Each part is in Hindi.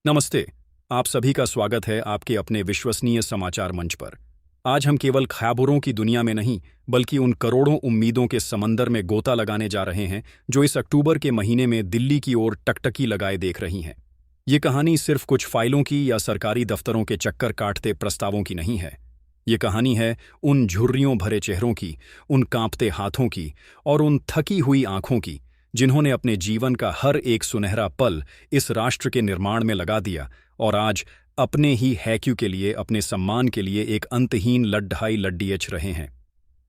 नमस्ते। आप सभी का स्वागत है आपके अपने विश्वसनीय समाचार मंच पर। आज हम केवल खबरों की दुनिया में नहीं, बल्कि उन करोड़ों उम्मीदों के समंदर में गोता लगाने जा रहे हैं जो इस अक्टूबर के महीने में दिल्ली की ओर टकटकी लगाए देख रही हैं। ये कहानी सिर्फ कुछ फाइलों की या सरकारी दफ्तरों के चक्कर काटते प्रस्तावों की नहीं है। ये कहानी है उन झुर्रियों भरे चेहरों की, उन कांपते हाथों की और उन थकी हुई आंखों की, जिन्होंने अपने जीवन का हर एक सुनहरा पल इस राष्ट्र के निर्माण में लगा दिया और आज अपने ही हैक्यू के लिए, अपने सम्मान के लिए एक अंतहीन लड्ढाई लड्डियच रहे हैं।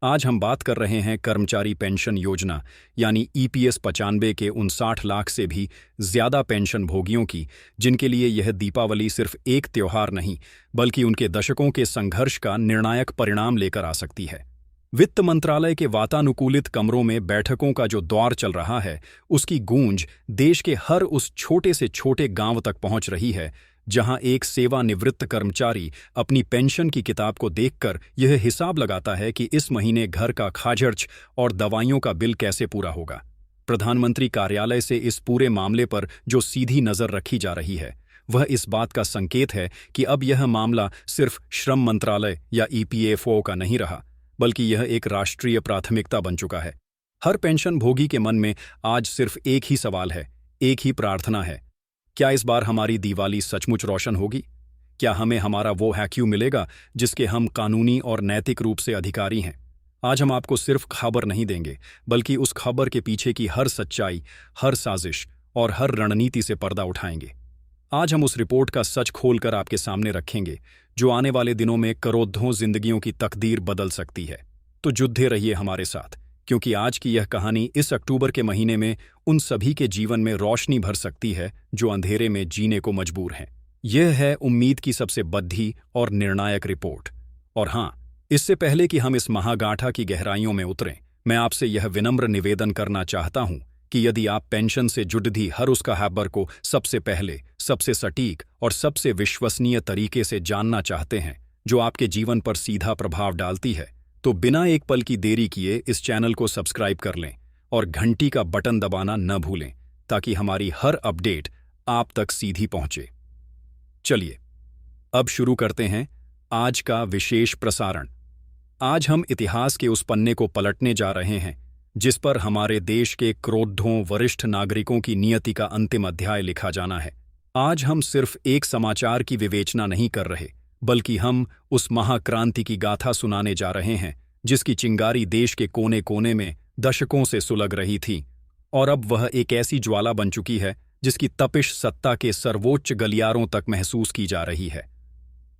आज हम बात कर रहे हैं कर्मचारी पेंशन योजना यानी ईपीएस 95 के उन 60 लाख से भी ज्यादा पेंशन भोगियों की, जिनके लिए यह दीपावली सिर्फ एक त्योहार नहीं, बल्कि उनके दशकों के संघर्ष का निर्णायक परिणाम लेकर आ सकती है। वित्त मंत्रालय के वातानुकूलित कमरों में बैठकों का जो दौर चल रहा है, उसकी गूंज देश के हर उस छोटे से छोटे गांव तक पहुंच रही है, जहां एक सेवानिवृत्त कर्मचारी अपनी पेंशन की किताब को देखकर यह हिसाब लगाता है कि इस महीने घर का खर्च और दवाइयों का बिल कैसे पूरा होगा। प्रधानमंत्री कार्यालय से इस पूरे मामले पर जो सीधी नजर रखी जा रही है, वह इस बात का संकेत है कि अब यह मामला सिर्फ श्रम मंत्रालय या ईपीएफओ का नहीं रहा, बल्कि यह एक राष्ट्रीय प्राथमिकता बन चुका है। हर पेंशन भोगी के मन में आज सिर्फ एक ही सवाल है, एक ही प्रार्थना है। क्या इस बार हमारी दिवाली सचमुच रोशन होगी? क्या हमें हमारा वो हैक्यू मिलेगा जिसके हम कानूनी और नैतिक रूप से अधिकारी हैं? आज हम आपको सिर्फ खबर नहीं देंगे, बल्कि उस खबर के पीछे की हर सच्चाई, हर साजिश और हर रणनीति से पर्दा उठाएंगे। आज हम उस रिपोर्ट का सच खोलकर आपके सामने रखेंगे, जो आने वाले दिनों में करोड़ों जिंदगियों की तकदीर बदल सकती है। तो जुड़े रहिए हमारे साथ, क्योंकि आज की यह कहानी इस अक्टूबर के महीने में उन सभी के जीवन में रोशनी भर सकती है जो अंधेरे में जीने को मजबूर हैं। यह है उम्मीद की सबसे बद्धी और निर्णायक रिपोर्ट। और हाँ, इससे पहले कि हम इस महागाथा की गहराइयों में उतरें, मैं आपसे यह विनम्र निवेदन करना चाहता हूं कि यदि आप पेंशन से जुड़ी हर उस खबर को सबसे पहले, सबसे सटीक और सबसे विश्वसनीय तरीके से जानना चाहते हैं, जो आपके जीवन पर सीधा प्रभाव डालती है, तो बिना एक पल की देरी किए इस चैनल को सब्सक्राइब कर लें और घंटी का बटन दबाना न भूलें, ताकि हमारी हर अपडेट आप तक सीधी पहुंचे। चलिए, अब शुरू करते हैं आज का विशेष प्रसारण। आज हम इतिहास के उस पन्ने को पलटने जा रहे हैं जिस पर हमारे देश के करोड़ों वरिष्ठ नागरिकों की नियति का अंतिम अध्याय लिखा जाना है। आज हम सिर्फ एक समाचार की विवेचना नहीं कर रहे, बल्कि हम उस महाक्रांति की गाथा सुनाने जा रहे हैं जिसकी चिंगारी देश के कोने कोने में दशकों से सुलग रही थी, और अब वह एक ऐसी ज्वाला बन चुकी है जिसकी तपिश सत्ता के सर्वोच्च गलियारों तक महसूस की जा रही है।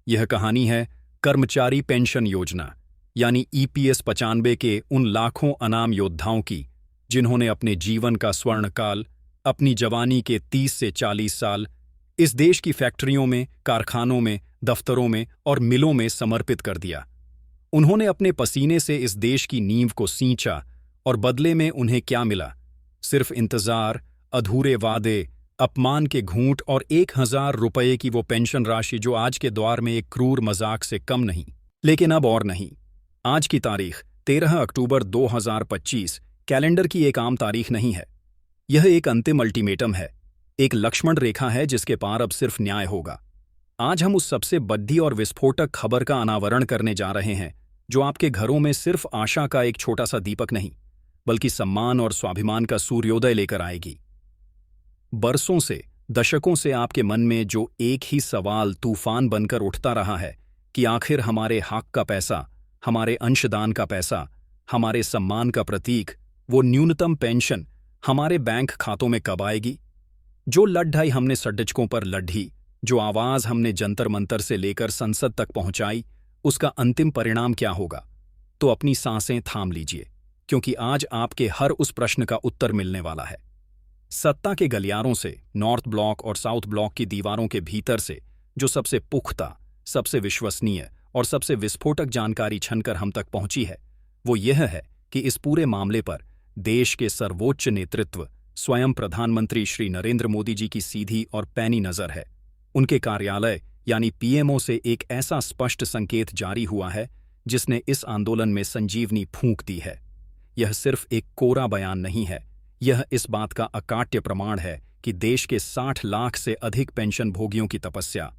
यह कहानी है कर्मचारी पेंशन योजना यानी ईपीएस 95 के उन लाखों अनाम योद्धाओं की, जिन्होंने अपने जीवन का स्वर्णकाल, अपनी जवानी के 30 से 40 साल इस देश की फैक्ट्रियों में, कारखानों में, दफ्तरों में और मिलों में समर्पित कर दिया। उन्होंने अपने पसीने से इस देश की नींव को सींचा, और बदले में उन्हें क्या मिला? सिर्फ इंतजार, अधूरे वादे, अपमान के घूंट और 1000 रुपये की वो पेंशन राशि जो आज के दौर में एक क्रूर मजाक से कम नहीं। लेकिन अब और नहीं। आज की तारीख 13 अक्टूबर 2025 कैलेंडर की एक आम तारीख नहीं है। यह एक अंतिम अल्टीमेटम है, एक लक्ष्मण रेखा है जिसके पार अब सिर्फ न्याय होगा। आज हम उस सबसे बद्धी और विस्फोटक खबर का अनावरण करने जा रहे हैं जो आपके घरों में सिर्फ आशा का एक छोटा सा दीपक नहीं, बल्कि सम्मान और स्वाभिमान का सूर्योदय लेकर आएगी। बरसों से, दशकों से आपके मन में जो एक ही सवाल तूफान बनकर उठता रहा है कि आखिर हमारे हक का पैसा, हमारे अंशदान का पैसा, हमारे सम्मान का प्रतीक, वो न्यूनतम पेंशन हमारे बैंक खातों में कब आएगी? जो लड़ाई हमने सड्डचकों पर लड़ी, जो आवाज हमने जंतर मंतर से लेकर संसद तक पहुंचाई, उसका अंतिम परिणाम क्या होगा? तो अपनी सांसें थाम लीजिए, क्योंकि आज आपके हर उस प्रश्न का उत्तर मिलने वाला है। सत्ता के गलियारों से, नॉर्थ ब्लॉक और साउथ ब्लॉक की दीवारों के भीतर से जो सबसे पुख्ता, सबसे विश्वसनीय और सबसे विस्फोटक जानकारी छनकर हम तक पहुंची है, वो यह है कि इस पूरे मामले पर देश के सर्वोच्च नेतृत्व, स्वयं प्रधानमंत्री श्री नरेंद्र मोदी जी की सीधी और पैनी नजर है। उनके कार्यालय यानी पीएमओ से एक ऐसा स्पष्ट संकेत जारी हुआ है जिसने इस आंदोलन में संजीवनी फूंक दी है। यह सिर्फ एक कोरा बयान नहीं है, यह इस बात का अकाट्य प्रमाण है कि देश के 60 लाख से अधिक पेंशन भोगियों की तपस्या,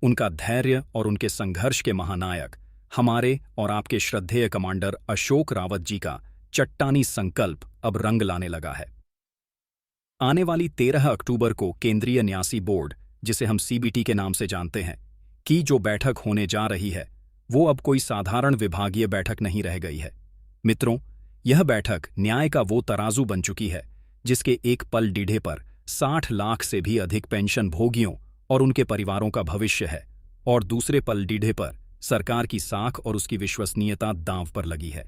उनका धैर्य और उनके संघर्ष के महानायक हमारे और आपके श्रद्धेय कमांडर अशोक रावत जी का चट्टानी संकल्प अब रंग लाने लगा है। आने वाली 13 अक्टूबर को केंद्रीय न्यासी बोर्ड, जिसे हम सीबीटी के नाम से जानते हैं, की जो बैठक होने जा रही है वो अब कोई साधारण विभागीय बैठक नहीं रह गई है। मित्रों, यह बैठक न्याय का वो तराजू बन चुकी है जिसके एक पल डीढ़े पर 60 लाख से भी अधिक पेंशन भोगियों और उनके परिवारों का भविष्य है, और दूसरे पल डीढ़े पर सरकार की साख और उसकी विश्वसनीयता दांव पर लगी है।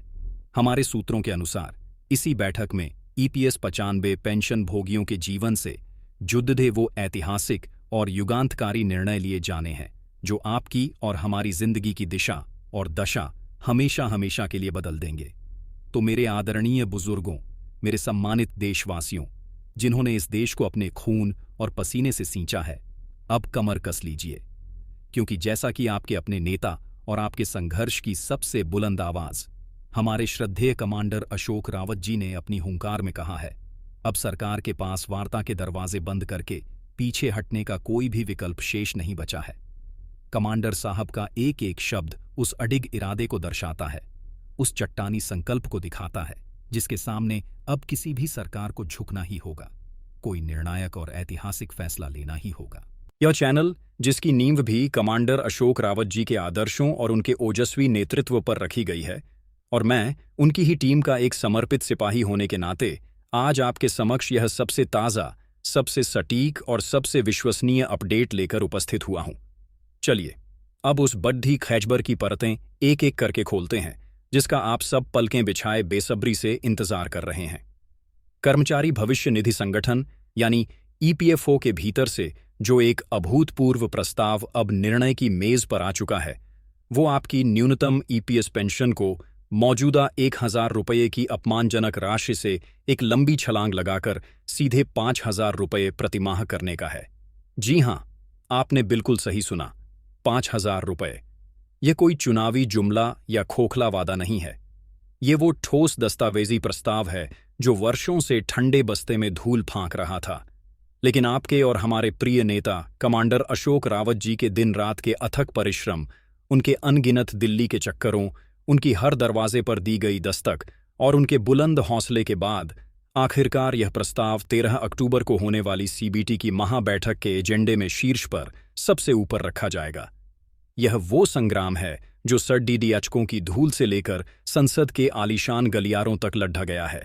हमारे सूत्रों के अनुसार इसी बैठक में ईपीएस 95 पेंशन भोगियों के जीवन से जुड़े वो ऐतिहासिक और युगांतकारी निर्णय लिए जाने हैं जो आपकी और हमारी जिंदगी की दिशा और दशा हमेशा हमेशा के लिए बदल देंगे। तो मेरे आदरणीय बुजुर्गों, मेरे सम्मानित देशवासियों, जिन्होंने इस देश को अपने खून और पसीने से सींचा है, अब कमर कस लीजिए, क्योंकि जैसा कि आपके अपने नेता और आपके संघर्ष की सबसे बुलंद आवाज हमारे श्रद्धेय कमांडर अशोक रावत जी ने अपनी हुंकार में कहा है, अब सरकार के पास वार्ता के दरवाजे बंद करके पीछे हटने का कोई भी विकल्प शेष नहीं बचा है। कमांडर साहब का एक एक शब्द उस अडिग इरादे को दर्शाता है, उस चट्टानी संकल्प को दिखाता है जिसके सामने अब किसी भी सरकार को झुकना ही होगा, कोई निर्णायक और ऐतिहासिक फैसला लेना ही होगा। यह चैनल, जिसकी नींव भी कमांडर अशोक रावत जी के आदर्शों और उनके ओजस्वी नेतृत्व पर रखी गई है, और मैं उनकी ही टीम का एक समर्पित सिपाही होने के नाते आज आपके समक्ष यह सबसे ताज़ा, सबसे सटीक और सबसे विश्वसनीय अपडेट लेकर उपस्थित हुआ हूं। चलिए अब उस बड्ढी खैजबर की परतें एक एक करके खोलते हैं जिसका आप सब पलकें बिछाए बेसब्री से इंतजार कर रहे हैं। कर्मचारी भविष्य निधि संगठन यानी ईपीएफओ के भीतर से जो एक अभूतपूर्व प्रस्ताव अब निर्णय की मेज पर आ चुका है, वो आपकी न्यूनतम ईपीएस पेंशन को मौजूदा 1000 रुपये की अपमानजनक राशि से एक लंबी छलांग लगाकर सीधे 5000 रुपये प्रतिमाह करने का है। जी हां, आपने बिल्कुल सही सुना, 5000 रुपये। यह कोई चुनावी जुमला या खोखला वादा नहीं है। ये वो ठोस दस्तावेजी प्रस्ताव है जो वर्षों से ठंडे बस्ते में धूल फांक रहा था, लेकिन आपके और हमारे प्रिय नेता कमांडर अशोक रावत जी के दिन रात के अथक परिश्रम, उनके अनगिनत दिल्ली के चक्करों, उनकी हर दरवाजे पर दी गई दस्तक और उनके बुलंद हौसले के बाद आखिरकार यह प्रस्ताव 13 अक्टूबर को होने वाली सीबीटी की महाबैठक के एजेंडे में शीर्ष पर सबसे ऊपर रखा जाएगा। यह वो संग्राम है जो सड़ीडी अचकों की धूल से लेकर संसद के आलीशान गलियारों तक लढ़ा गया है।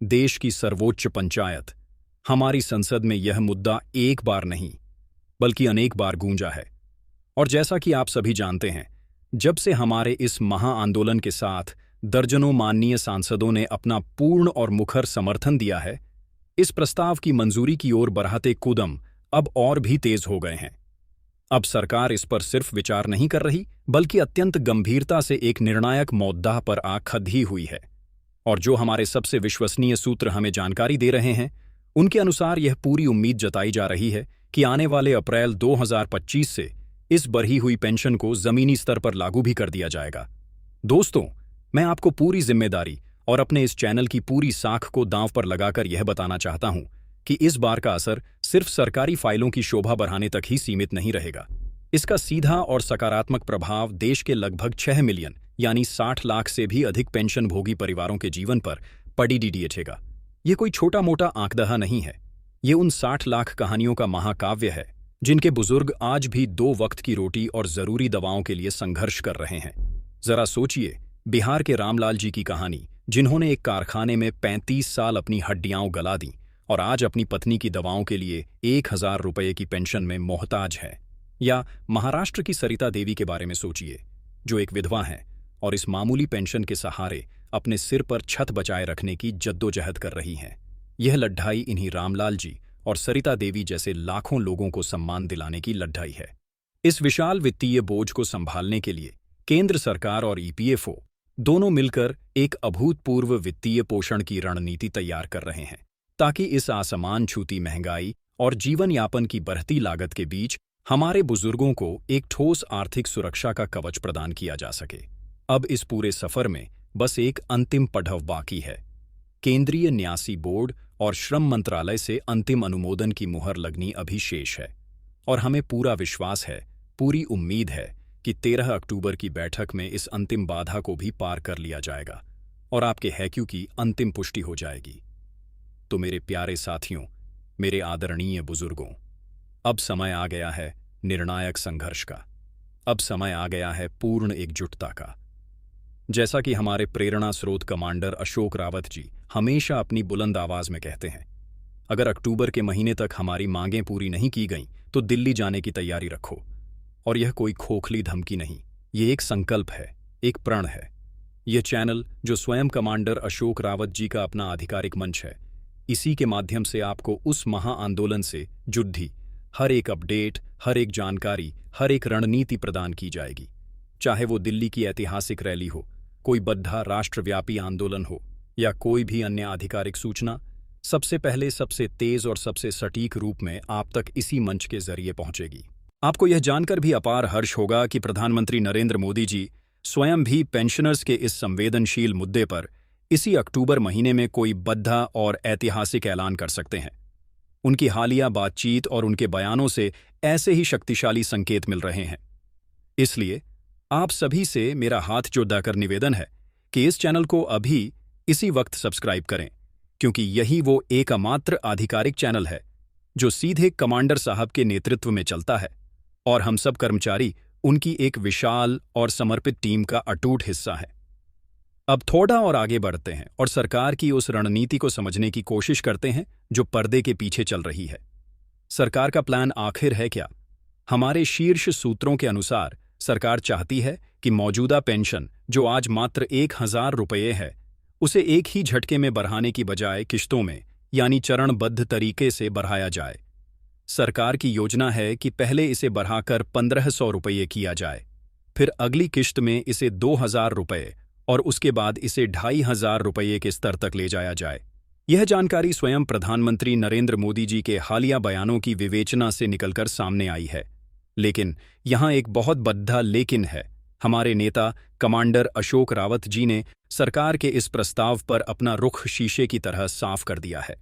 देश की सर्वोच्च पंचायत, हमारी संसद में यह मुद्दा एक बार नहीं बल्कि अनेक बार गूंजा है, और जैसा कि आप सभी जानते हैं, जब से हमारे इस महाआंदोलन के साथ दर्जनों माननीय सांसदों ने अपना पूर्ण और मुखर समर्थन दिया है, इस प्रस्ताव की मंजूरी की ओर बढ़ाते कदम अब और भी तेज हो गए हैं। अब सरकार इस पर सिर्फ विचार नहीं कर रही बल्कि अत्यंत गंभीरता से एक निर्णायक मौद्दा पर आ खड़ी हुई है, और जो हमारे सबसे विश्वसनीय सूत्र हमें जानकारी दे रहे हैं, उनके अनुसार यह पूरी उम्मीद जताई जा रही है कि आने वाले अप्रैल 2025 से इस बढ़ी हुई पेंशन को जमीनी स्तर पर लागू भी कर दिया जाएगा। दोस्तों, मैं आपको पूरी जिम्मेदारी और अपने इस चैनल की पूरी साख को दांव पर लगाकर यह बताना चाहता हूं कि इस बार का असर सिर्फ सरकारी फाइलों की शोभा बढ़ाने तक ही सीमित नहीं रहेगा। इसका सीधा और सकारात्मक प्रभाव देश के लगभग 6 मिलियन यानी 60 लाख से भी अधिक पेंशन भोगी परिवारों के जीवन पर पड़ी डीडीएचेगा। ये कोई छोटा मोटा आंकड़ा नहीं है, ये उन 60 लाख कहानियों का महाकाव्य है जिनके बुजुर्ग आज भी 2 वक्त की रोटी और जरूरी दवाओं के लिए संघर्ष कर रहे हैं। जरा सोचिए, बिहार के रामलाल जी की कहानी, जिन्होंने एक कारखाने में 35 साल अपनी हड्डियां गला दी और आज अपनी पत्नी की दवाओं के लिए 1000 रुपये की पेंशन में मोहताज है। या महाराष्ट्र की सरिता देवी के बारे में सोचिए, जो एक विधवा हैं और इस मामूली पेंशन के सहारे अपने सिर पर छत बचाए रखने की जद्दोजहद कर रही हैं। यह लड़ाई इन्हीं रामलाल जी और सरिता देवी जैसे लाखों लोगों को सम्मान दिलाने की लड़ाई है। इस विशाल वित्तीय बोझ को संभालने के लिए केंद्र सरकार और ईपीएफओ दोनों मिलकर एक अभूतपूर्व वित्तीय पोषण की रणनीति तैयार कर रहे हैं, ताकि इस आसमान छूती महंगाई और जीवन यापन की बढ़ती लागत के बीच हमारे बुजुर्गों को एक ठोस आर्थिक सुरक्षा का कवच प्रदान किया जा सके। अब इस पूरे सफर में बस एक अंतिम पड़ाव बाकी है, केंद्रीय न्यासी बोर्ड और श्रम मंत्रालय से अंतिम अनुमोदन की मुहर लगनी अभी शेष है और हमें पूरा विश्वास है, पूरी उम्मीद है कि 13 अक्टूबर की बैठक में इस अंतिम बाधा को भी पार कर लिया जाएगा और आपके हैक्यू की अंतिम पुष्टि हो जाएगी। तो मेरे प्यारे साथियों, मेरे आदरणीय बुजुर्गों, अब समय आ गया है निर्णायक संघर्ष का। अब समय आ गया है पूर्ण एकजुटता का। जैसा कि हमारे प्रेरणा स्रोत कमांडर अशोक रावत जी हमेशा अपनी बुलंद आवाज में कहते हैं, अगर अक्टूबर के महीने तक हमारी मांगें पूरी नहीं की गईं तो दिल्ली जाने की तैयारी रखो। और यह कोई खोखली धमकी नहीं, ये एक संकल्प है, एक प्रण है। यह चैनल जो स्वयं कमांडर अशोक रावत जी का अपना आधिकारिक मंच है, इसी के माध्यम से आपको उस महाआंदोलन से जुड़ी हर एक अपडेट, हर एक जानकारी, हर एक रणनीति प्रदान की जाएगी। चाहे वो दिल्ली की ऐतिहासिक रैली हो, कोई बद्धा राष्ट्रव्यापी आंदोलन हो या कोई भी अन्य आधिकारिक सूचना, सबसे पहले सबसे तेज और सबसे सटीक रूप में आप तक इसी मंच के जरिए पहुंचेगी। आपको यह जानकर भी अपार हर्ष होगा कि प्रधानमंत्री नरेंद्र मोदी जी स्वयं भी पेंशनर्स के इस संवेदनशील मुद्दे पर इसी अक्टूबर महीने में कोई बद्धा और ऐतिहासिक ऐलान कर सकते हैं। उनकी हालिया बातचीत और उनके बयानों से ऐसे ही शक्तिशाली संकेत मिल रहे हैं। इसलिए आप सभी से मेरा हाथ जोड़कर निवेदन है कि इस चैनल को अभी इसी वक्त सब्सक्राइब करें, क्योंकि यही वो एकमात्र आधिकारिक चैनल है जो सीधे कमांडर साहब के नेतृत्व में चलता है और हम सब कर्मचारी उनकी एक विशाल और समर्पित टीम का अटूट हिस्सा है। अब थोड़ा और आगे बढ़ते हैं और सरकार की उस रणनीति को समझने की कोशिश करते हैं जो पर्दे के पीछे चल रही है। सरकार का प्लान आखिर है क्या? हमारे शीर्ष सूत्रों के अनुसार सरकार चाहती है कि मौजूदा पेंशन, जो आज मात्र 1,000 रुपये है, उसे एक ही झटके में बढ़ाने की बजाय किश्तों में यानी चरणबद्ध तरीके से बढ़ाया जाए। सरकार की योजना है कि पहले इसे बढ़ाकर 1,500 रुपये किया जाए, फिर अगली किश्त में इसे 2,000 रुपये और उसके बाद इसे 2,500 रुपये के स्तर तक ले जाया जाए। यह जानकारी स्वयं प्रधानमंत्री नरेंद्र मोदी जी के हालिया बयानों की विवेचना से निकलकर सामने आई है। लेकिन यहाँ एक बहुत बड़ा लेकिन है। हमारे नेता कमांडर अशोक रावत जी ने सरकार के इस प्रस्ताव पर अपना रुख शीशे की तरह साफ कर दिया है।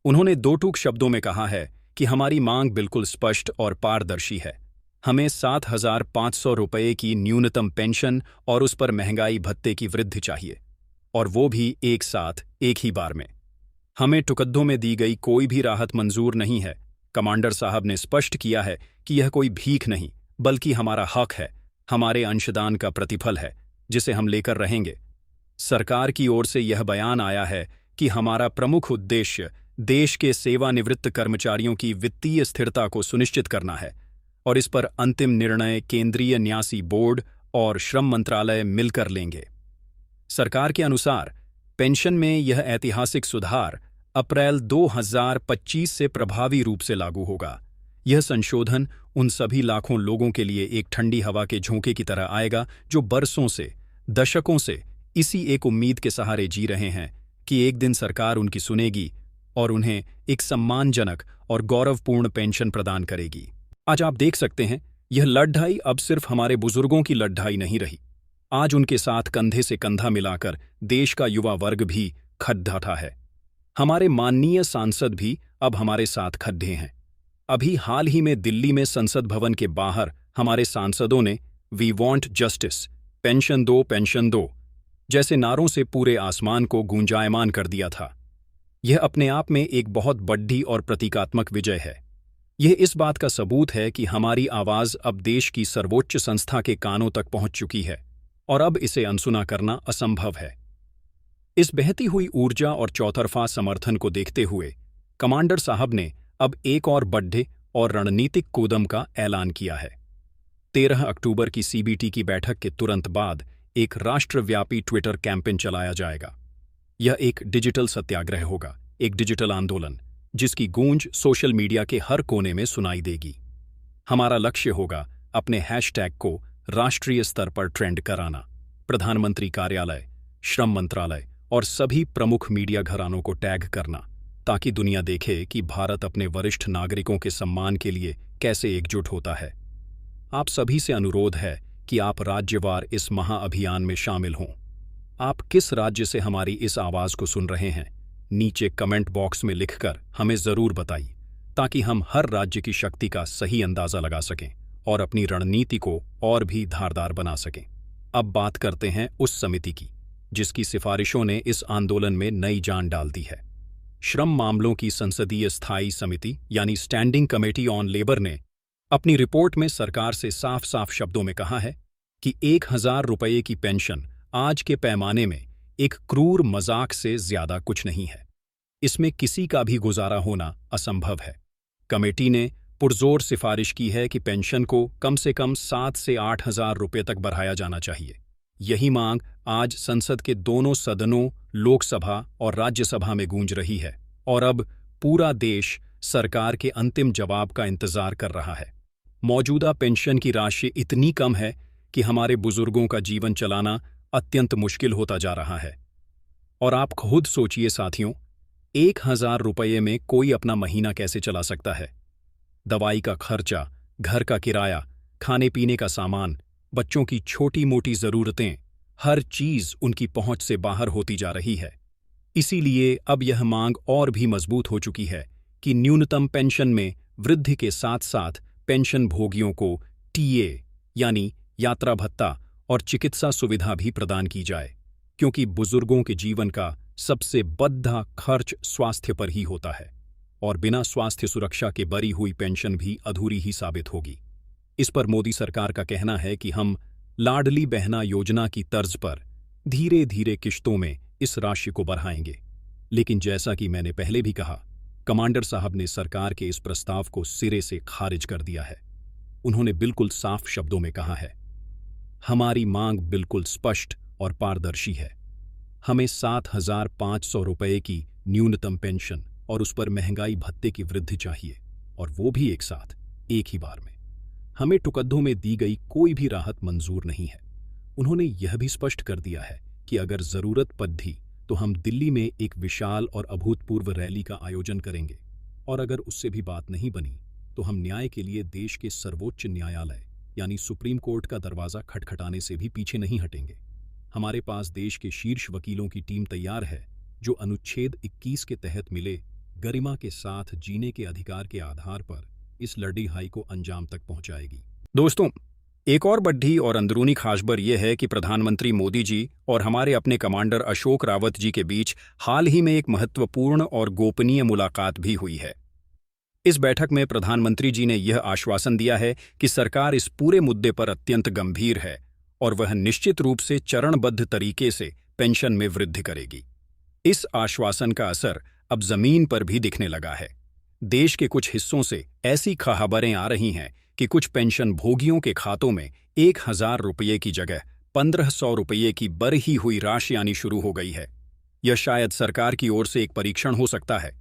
उन्होंने दो टूक शब्दों में कहा है कि हमारी मांग बिल्कुल स्पष्ट और पारदर्शी है। हमें 7,500 रुपये की न्यूनतम पेंशन और उस पर महंगाई भत्ते की वृद्धि चाहिए, और वो भी एक साथ, एक ही बार में। हमें टुकड़ों में दी गई कोई भी राहत मंजूर नहीं है। कमांडर साहब ने स्पष्ट किया है कि यह कोई भीख नहीं, बल्कि हमारा हक है, हमारे अंशदान का प्रतिफल है, जिसे हम लेकर रहेंगे। सरकार की ओर से यह बयान आया है कि हमारा प्रमुख उद्देश्य देश के सेवानिवृत्त कर्मचारियों की वित्तीय स्थिरता को सुनिश्चित करना है, और इस पर अंतिम निर्णय केंद्रीय न्यासी बोर्ड और श्रम मंत्रालय मिलकर लेंगे। सरकार के अनुसार पेंशन में यह ऐतिहासिक सुधार अप्रैल 2025 से प्रभावी रूप से लागू होगा। यह संशोधन उन सभी लाखों लोगों के लिए एक ठंडी हवा के झोंके की तरह आएगा जो बरसों से, दशकों से इसी एक उम्मीद के सहारे जी रहे हैं कि एक दिन सरकार उनकी सुनेगी और उन्हें एक सम्मानजनक और गौरवपूर्ण पेंशन प्रदान करेगी। आज आप देख सकते हैं, यह लड़ाई अब सिर्फ हमारे बुजुर्गों की लड़ाई नहीं रही। आज उनके साथ कंधे से कंधा मिलाकर देश का युवा वर्ग भी खड़ा है। हमारे माननीय सांसद भी अब हमारे साथ खड़े हैं। अभी हाल ही में दिल्ली में संसद भवन के बाहर हमारे सांसदों ने वी वॉन्ट जस्टिस, पेंशन दो जैसे नारों से पूरे आसमान को गूंजायमान कर दिया था। यह अपने आप में एक बहुत बड़ी और प्रतीकात्मक विजय है। यह इस बात का सबूत है कि हमारी आवाज अब देश की सर्वोच्च संस्था के कानों तक पहुंच चुकी है और अब इसे अनसुना करना असंभव है। इस बहती हुई ऊर्जा और चौतरफा समर्थन को देखते हुए कमांडर साहब ने अब एक और बड़े और रणनीतिक कूदम का ऐलान किया है। 13 अक्टूबर की सीबीटी की बैठक के तुरंत बाद एक राष्ट्रव्यापी ट्विटर कैंपेन चलाया जाएगा। यह एक डिजिटल सत्याग्रह होगा, एक डिजिटल आंदोलन जिसकी गूंज सोशल मीडिया के हर कोने में सुनाई देगी। हमारा लक्ष्य होगा अपने हैशटैग को राष्ट्रीय स्तर पर ट्रेंड कराना। प्रधानमंत्री कार्यालय, श्रम मंत्रालय और सभी प्रमुख मीडिया घरानों को टैग करना, ताकि दुनिया देखे कि भारत अपने वरिष्ठ नागरिकों के सम्मान के लिए कैसे एकजुट होता है। आप सभी से अनुरोध है कि आप राज्यवार इस महाअभियान में शामिल हों। आप किस राज्य से हमारी इस आवाज को सुन रहे हैं, नीचे कमेंट बॉक्स में लिखकर हमें जरूर बताइए, ताकि हम हर राज्य की शक्ति का सही अंदाजा लगा सकें और अपनी रणनीति को और भी धारदार बना सकें। अब बात करते हैं उस समिति की जिसकी सिफारिशों ने इस आंदोलन में नई जान डाल दी है। श्रम मामलों की संसदीय स्थायी समिति यानी स्टैंडिंग कमेटी ऑन लेबर ने अपनी रिपोर्ट में सरकार से साफ साफ शब्दों में कहा है कि 1000 रुपये की पेंशन आज के पैमाने में एक क्रूर मजाक से ज्यादा कुछ नहीं है। इसमें किसी का भी गुजारा होना असंभव है। कमेटी ने पुरजोर सिफारिश की है कि पेंशन को कम से कम 7 से 8,000 रुपये तक बढ़ाया जाना चाहिए। यही मांग आज संसद के दोनों सदनों, लोकसभा और राज्यसभा में गूंज रही है और अब पूरा देश सरकार के अंतिम जवाब का इंतजार कर रहा है। मौजूदा पेंशन की राशि इतनी कम है कि हमारे बुजुर्गों का जीवन चलाना अत्यंत मुश्किल होता जा रहा है। और आप खुद सोचिए साथियों, 1000 रुपये में कोई अपना महीना कैसे चला सकता है? दवाई का खर्चा, घर का किराया, खाने पीने का सामान, बच्चों की छोटी मोटी जरूरतें, हर चीज उनकी पहुंच से बाहर होती जा रही है। इसीलिए अब यह मांग और भी मजबूत हो चुकी है कि न्यूनतम पेंशन में वृद्धि के साथ साथ पेंशन भोगियों को टीए यानी यात्रा भत्ता और चिकित्सा सुविधा भी प्रदान की जाए, क्योंकि बुजुर्गों के जीवन का सबसे बड़ा खर्च स्वास्थ्य पर ही होता है और बिना स्वास्थ्य सुरक्षा के बरी हुई पेंशन भी अधूरी ही साबित होगी। इस पर मोदी सरकार का कहना है कि हम लाडली बहना योजना की तर्ज पर धीरे धीरे किश्तों में इस राशि को बढ़ाएंगे। लेकिन जैसा कि मैंने पहले भी कहा, कमांडर साहब ने सरकार के इस प्रस्ताव को सिरे से खारिज कर दिया है। उन्होंने बिल्कुल साफ शब्दों में कहा है, हमारी मांग बिल्कुल स्पष्ट और पारदर्शी है। हमें 7,500 रुपये की न्यूनतम पेंशन और उस पर महंगाई भत्ते की वृद्धि चाहिए, और वो भी एक साथ, एक ही बार में। हमें टुकड़ों में दी गई कोई भी राहत मंजूर नहीं है। उन्होंने यह भी स्पष्ट कर दिया है कि अगर जरूरत पड़ी तो हम दिल्ली में एक विशाल और अभूतपूर्व रैली का आयोजन करेंगे, और अगर उससे भी बात नहीं बनी तो हम न्याय के लिए देश के सर्वोच्च न्यायालय यानी सुप्रीम कोर्ट का दरवाजा खटखटाने से भी पीछे नहीं हटेंगे। हमारे पास देश के शीर्ष वकीलों की टीम तैयार है जो अनुच्छेद 21 के तहत मिले गरिमा के साथ जीने के अधिकार के आधार पर इस लड़ाई को अंजाम तक पहुंचाएगी। दोस्तों, एक और बड़ी और अंदरूनी खासबर यह है कि प्रधानमंत्री मोदी जी और हमारे अपने कमांडर अशोक रावत जी के बीच हाल ही में एक महत्वपूर्ण और गोपनीय मुलाकात भी हुई है। इस बैठक में प्रधानमंत्री जी ने यह आश्वासन दिया है कि सरकार इस पूरे मुद्दे पर अत्यंत गंभीर है और वह निश्चित रूप से चरणबद्ध तरीके से पेंशन में वृद्धि करेगी। इस आश्वासन का असर अब जमीन पर भी दिखने लगा है। देश के कुछ हिस्सों से ऐसी खबरें आ रही हैं कि कुछ पेंशन भोगियों के खातों में 1000 रुपये की जगह 1500 रुपये की बढ़ी हुई राशि आनी शुरू हो गई है। यह शायद सरकार की ओर से एक परीक्षण हो सकता है।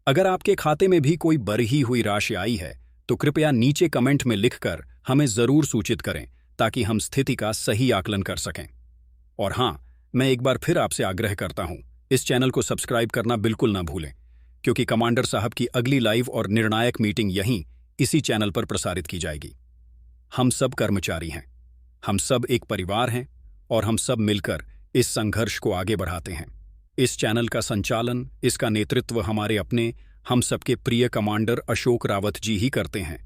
अगर आपके खाते में भी कोई बढ़ी हुई राशि आई है तो कृपया नीचे कमेंट में लिखकर हमें जरूर सूचित करें, ताकि हम स्थिति का सही आकलन कर सकें। और हाँ, मैं एक बार फिर आपसे आग्रह करता हूं, इस चैनल को सब्सक्राइब करना बिल्कुल ना भूलें, क्योंकि कमांडर साहब की अगली लाइव और निर्णायक मीटिंग यहीं इसी चैनल पर प्रसारित की जाएगी। हम सब कर्मचारी हैं, हम सब एक परिवार हैं और हम सब मिलकर इस संघर्ष को आगे बढ़ाते हैं। इस चैनल का संचालन, इसका नेतृत्व हमारे अपने हम सबके प्रिय कमांडर अशोक रावत जी ही करते हैं।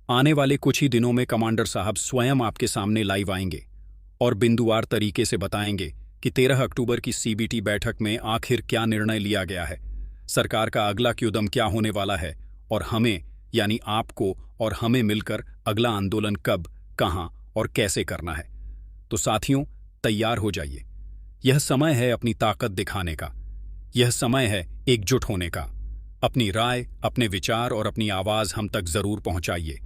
आने वाले कुछ ही दिनों में कमांडर साहब स्वयं आपके सामने लाइव आएंगे और बिंदुवार तरीके से बताएंगे कि 13 अक्टूबर की सीबीटी बैठक में आखिर क्या निर्णय लिया गया है, सरकार का अगला कदम क्या होने वाला है और हमें यानी आपको और हमें मिलकर अगला आंदोलन कब, कहां और कैसे करना है। तो साथियों, तैयार हो जाइए। यह समय है अपनी ताकत दिखाने का, यह समय है एकजुट होने का। अपनी राय, अपने विचार और अपनी आवाज हम तक जरूर पहुंचाइए।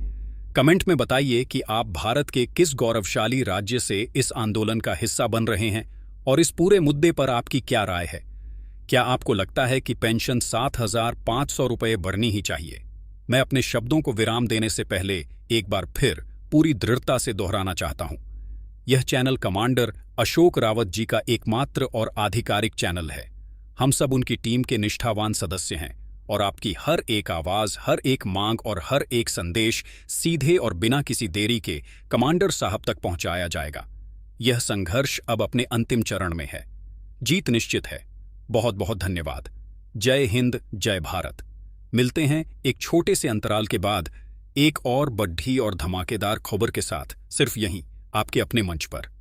कमेंट में बताइए कि आप भारत के किस गौरवशाली राज्य से इस आंदोलन का हिस्सा बन रहे हैं और इस पूरे मुद्दे पर आपकी क्या राय है। क्या आपको लगता है कि पेंशन 7,500 रुपये बढ़नी ही चाहिए? मैं अपने शब्दों को विराम देने से पहले एक बार फिर पूरी दृढ़ता से दोहराना चाहता हूं, यह चैनल कमांडर अशोक रावत जी का एकमात्र और आधिकारिक चैनल है। हम सब उनकी टीम के निष्ठावान सदस्य हैं और आपकी हर एक आवाज, हर एक मांग और हर एक संदेश सीधे और बिना किसी देरी के कमांडर साहब तक पहुंचाया जाएगा। यह संघर्ष अब अपने अंतिम चरण में है। जीत निश्चित है। बहुत बहुत धन्यवाद। जय हिंद, जय भारत। मिलते हैं एक छोटे से अंतराल के बाद एक और बड्ढी और धमाकेदार खबर के साथ, सिर्फ यहीं आपके अपने मंच पर।